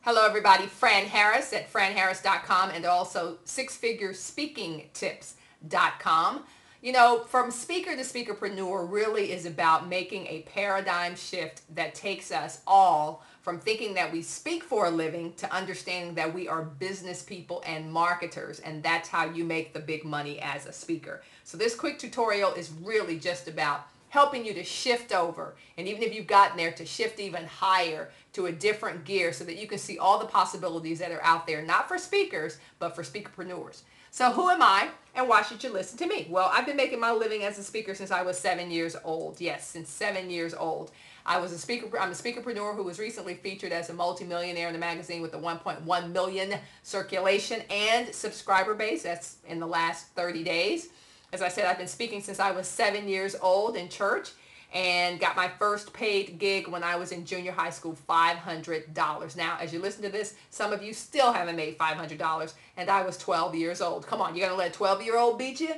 Hello everybody, Fran Harris at franharris.com and also sixfigurespeakingtips.com. You know, from speaker to speakerpreneur really is about making a paradigm shift that takes us all from thinking that we speak for a living to understanding that we are business people and marketers, and that's how you make the big money as a speaker. So this quick tutorial is really just about helping you to shift over, and even if you've gotten there, to shift even higher to a different gear so that you can see all the possibilities that are out there, not for speakers, but for speakerpreneurs. So who am I and why should you listen to me? Well, I've been making my living as a speaker since I was 7 years old. Yes, since 7 years old. I'm a speakerpreneur who was recently featured as a multimillionaire in the magazine with a 1.1 million circulation and subscriber base. That's in the last 30 days. As I said, I've been speaking since I was 7 years old in church and got my first paid gig when I was in junior high school, $500. Now, as you listen to this, some of you still haven't made $500, and I was 12 years old. Come on, you gonna let a 12-year-old beat you?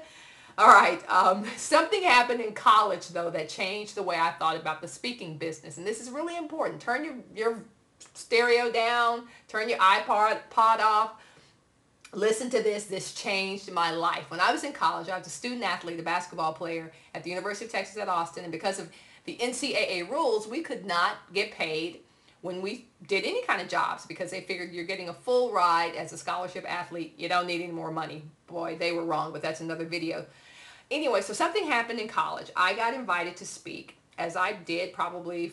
All right, something happened in college, though, that changed the way I thought about the speaking business, and this is really important. Turn your stereo down, turn your iPod off. Listen to this. This changed my life. When I was in college, I was a student athlete, a basketball player at the University of Texas at Austin, and because of the NCAA rules, we could not get paid when we did any kind of jobs because they figured you're getting a full ride as a scholarship athlete. You don't need any more money. Boy, they were wrong, but that's another video. Anyway, so something happened in college. I got invited to speak, as I did probably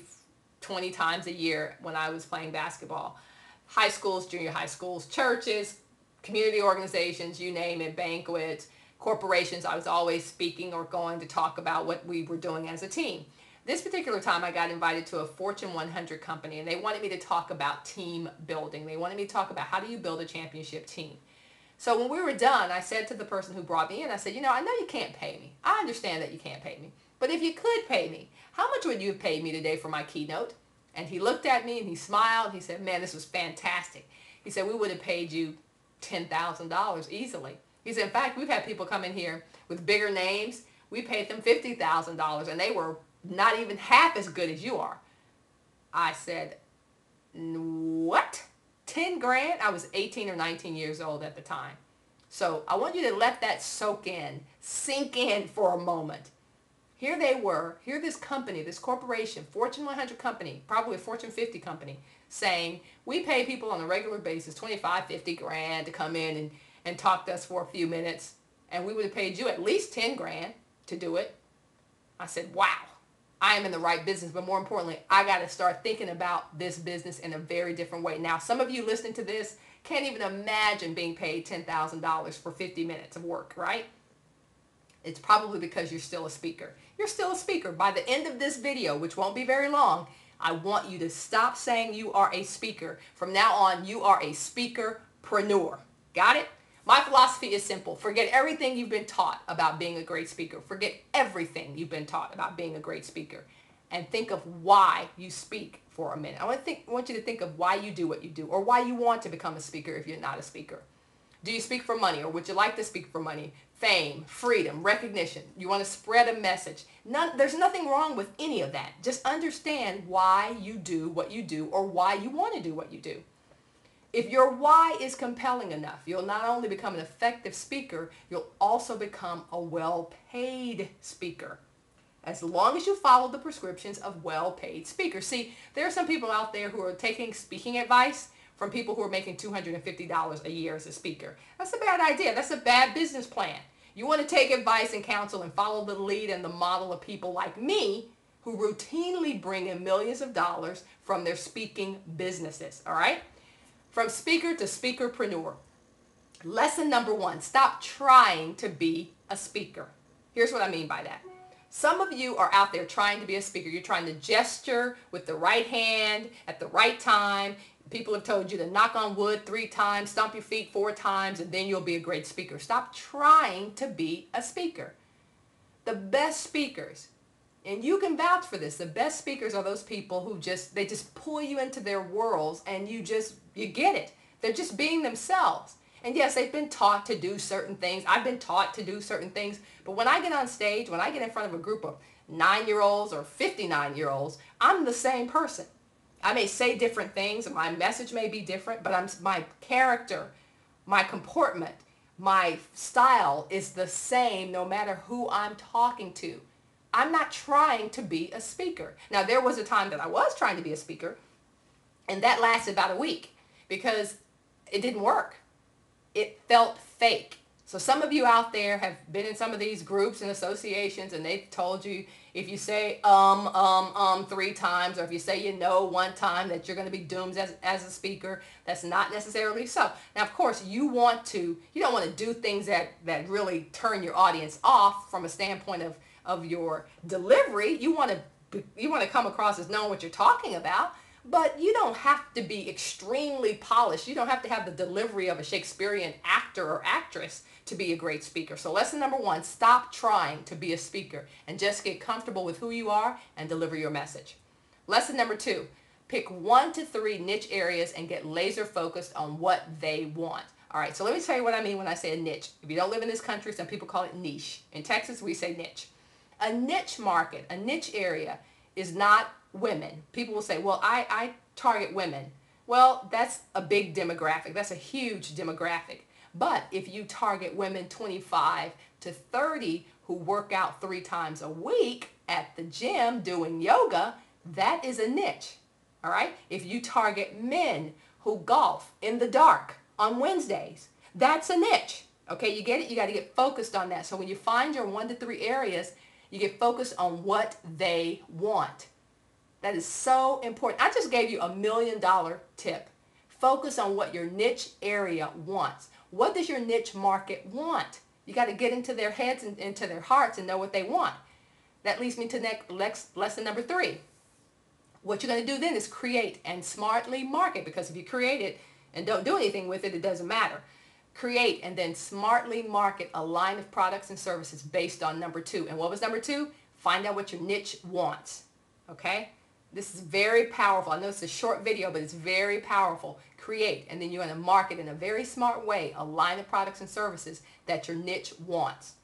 20 times a year when I was playing basketball. High schools, junior high schools, churches, community organizations, you name it, banquets, corporations. I was always speaking or going to talk about what we were doing as a team. This particular time I got invited to a Fortune 100 company, and they wanted me to talk about team building. They wanted me to talk about how do you build a championship team. So when we were done, I said to the person who brought me in, I said, I know you can't pay me. I understand that you can't pay me. But if you could pay me, how much would you have paid me today for my keynote? And he looked at me and he smiled. He said, man, this was fantastic. He said, we would have paid you $10,000 easily. He said, in fact, we've had people come in here with bigger names. We paid them $50,000 and they were not even half as good as you are. I said, what? 10 grand? I was 18 or 19 years old at the time. So I want you to let that soak in, sink in for a moment. Here they were, here this company, this corporation, Fortune 100 company, probably a Fortune 50 company, saying, we pay people on a regular basis 25, 50 grand to come in and talk to us for a few minutes, and we would have paid you at least 10 grand to do it. I said, wow, I am in the right business, but more importantly, I got to start thinking about this business in a very different way. Now, some of you listening to this can't even imagine being paid $10,000 for 50 minutes of work, right? It's probably because you're still a speaker. You're still a speaker. By the end of this video, which won't be very long, I want you to stop saying you are a speaker. From now on, you are a speakerpreneur. Got it? My philosophy is simple. Forget everything you've been taught about being a great speaker. Forget everything you've been taught about being a great speaker. And think of why you speak for a minute. I want you to think of why you do what you do, or why you want to become a speaker if you're not a speaker. Do you speak for money, or would you like to speak for money? Fame, freedom, recognition. You want to spread a message. There's nothing wrong with any of that. Just understand why you do what you do, or why you want to do what you do. If your why is compelling enough, you'll not only become an effective speaker, you'll also become a well-paid speaker. As long as you follow the prescriptions of well-paid speakers. See, there are some people out there who are taking speaking advice from people who are making $250 a year as a speaker. That's a bad idea. That's a bad business plan. You want to take advice and counsel and follow the lead and the model of people like me who routinely bring in millions of dollars from their speaking businesses, all right? From speaker to speakerpreneur. Lesson number 1, stop trying to be a speaker. Here's what I mean by that. Some of you are out there trying to be a speaker. You're trying to gesture with the right hand at the right time. People have told you to knock on wood 3 times, stomp your feet 4 times, and then you'll be a great speaker. Stop trying to be a speaker. The best speakers, and you can vouch for this, the best speakers are those people who just pull you into their worlds and you get it. They're just being themselves. And yes, they've been taught to do certain things. I've been taught to do certain things. But when I get on stage, when I get in front of a group of 9-year-olds or 59-year-olds, I'm the same person. I may say different things, and my message may be different, but my character, my comportment, my style is the same no matter who I'm talking to. I'm not trying to be a speaker. Now, there was a time that I was trying to be a speaker, and that lasted about a week because it didn't work. It felt fake. So some of you out there have been in some of these groups and associations, and they've told you if you say 3 times, or if you say 1 time, that you're going to be doomed as a speaker. That's not necessarily so. Now, of course, you don't want to do things that really turn your audience off from a standpoint of your delivery. You want to come across as knowing what you're talking about. But you don't have to be extremely polished. You don't have to have the delivery of a Shakespearean actor or actress to be a great speaker. So lesson number 1, stop trying to be a speaker and just get comfortable with who you are and deliver your message. Lesson number 2, pick 1 to 3 niche areas and get laser focused on what they want. All right, so let me tell you what I mean when I say a niche. If you don't live in this country, some people call it niche. In Texas, we say niche. A niche market, a niche area is not women. People will say, well, I target women. Well, that's a big demographic. That's a huge demographic. But if you target women 25 to 30 who work out 3 times a week at the gym doing yoga, that is a niche. All right? If you target men who golf in the dark on Wednesdays, that's a niche. Okay, you get it? You got to get focused on that. So when you find your 1 to 3 areas, you get focused on what they want. That is so important. I just gave you $1 million tip. Focus on what your niche area wants. What does your niche market want? You got to get into their heads and into their hearts and know what they want. That leads me to lesson number 3. What you're going to do then is create and smartly market, because if you create it and don't do anything with it, it doesn't matter. Create and then smartly market a line of products and services based on number 2. And what was number 2? Find out what your niche wants. Okay? This is very powerful. I know it's a short video, but it's very powerful. Create, and then you're going to market in a very smart way a line of products and services that your niche wants.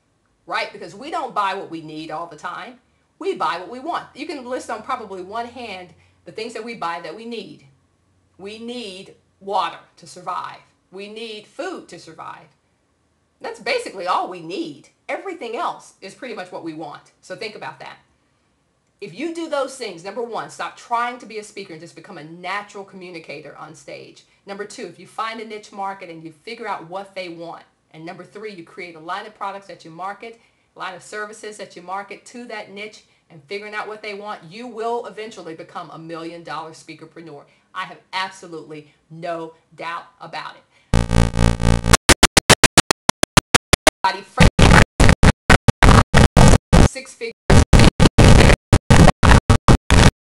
Right? Because we don't buy what we need all the time. We buy what we want. You can list on probably one hand the things that we buy that we need. We need water to survive. We need food to survive. That's basically all we need. Everything else is pretty much what we want. So think about that. If you do those things, number 1, stop trying to be a speaker and just become a natural communicator on stage. Number 2, if you find a niche market and you figure out what they want. And number 3, you create a line of products that you market, a line of services that you market to that niche, and figuring out what they want, you will eventually become $1 million speakerpreneur. I have absolutely no doubt about it. Six figures.